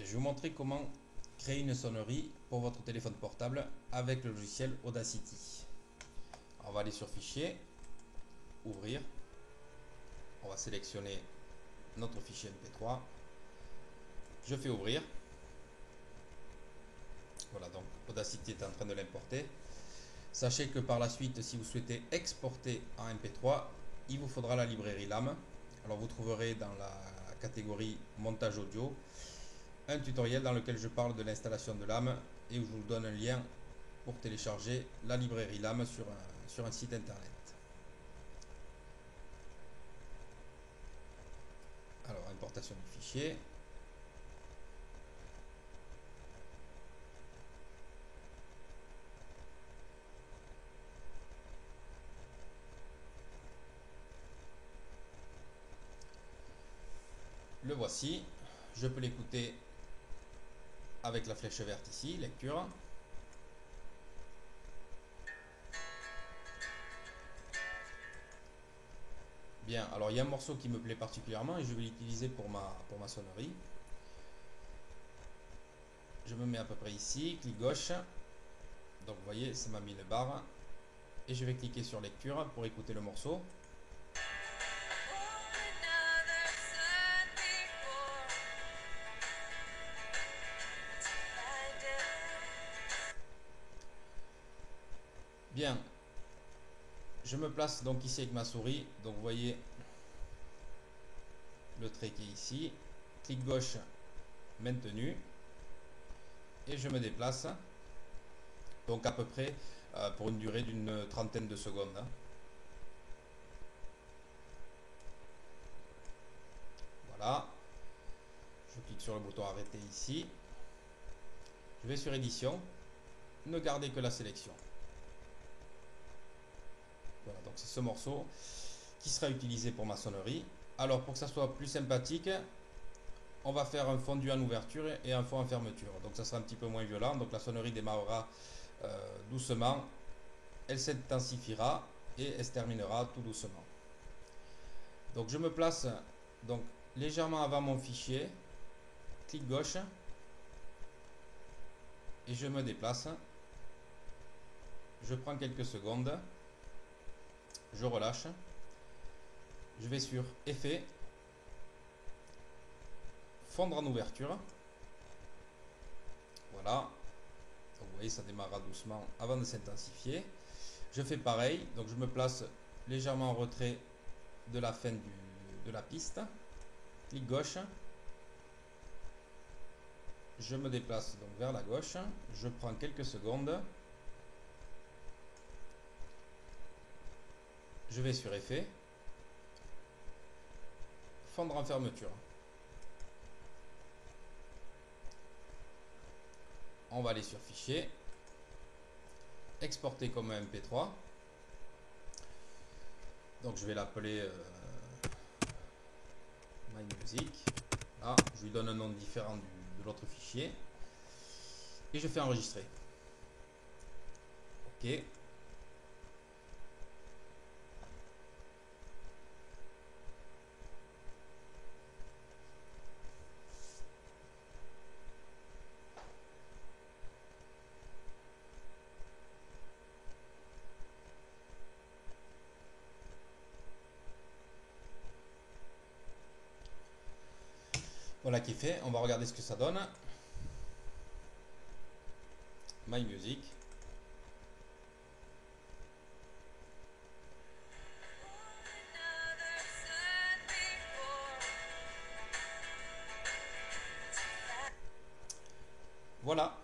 Je vais vous montrer comment créer une sonnerie pour votre téléphone portable avec le logiciel Audacity. Alors, on va aller sur Fichier, Ouvrir. On va sélectionner notre fichier MP3. Je fais Ouvrir. Voilà, donc Audacity est en train de l'importer. Sachez que par la suite, si vous souhaitez exporter en MP3, il vous faudra la librairie LAM. Alors vous trouverez dans la catégorie montage audio un tutoriel dans lequel je parle de l'installation de LAM et où je vous donne un lien pour télécharger la librairie LAM sur un site internet. Alors, importation du fichier. Le voici. Je peux l'écouter avec la flèche verte ici, lecture. Bien, alors il y a un morceau qui me plaît particulièrement et je vais l'utiliser pour ma sonnerie. Je me mets à peu près ici, clic gauche. Donc vous voyez, ça m'a mis une barre. Et je vais cliquer sur lecture pour écouter le morceau. Bien, je me place donc ici avec ma souris. Donc vous voyez le trait qui est ici. Clic gauche, maintenu. Et je me déplace. Donc à peu près pour une durée d'une trentaine de secondes. Voilà. Je clique sur le bouton arrêter ici. Je vais sur édition. Ne gardez que la sélection. Voilà, donc c'est ce morceau qui sera utilisé pour ma sonnerie. Alors pour que ça soit plus sympathique, on va faire un fondu en ouverture et un fond en fermeture. Donc ça sera un petit peu moins violent. Donc la sonnerie démarrera doucement, elle s'intensifiera et elle se terminera tout doucement. Donc je me place donc légèrement avant mon fichier, clic gauche et je me déplace. Je prends quelques secondes, je relâche, je vais sur Effet, fondre en ouverture. Voilà, donc vous voyez ça démarrera doucement avant de s'intensifier. Je fais pareil, donc je me place légèrement en retrait de la fin de la piste, clic gauche, je me déplace donc vers la gauche, je prends quelques secondes, je vais sur Effet, fondre en fermeture. On va aller sur Fichier, exporter comme un MP3. Donc je vais l'appeler My Music. Là, je lui donne un nom différent de l'autre fichier. Et je fais enregistrer. OK. Voilà qui est fait. On va regarder ce que ça donne. My Music. Voilà.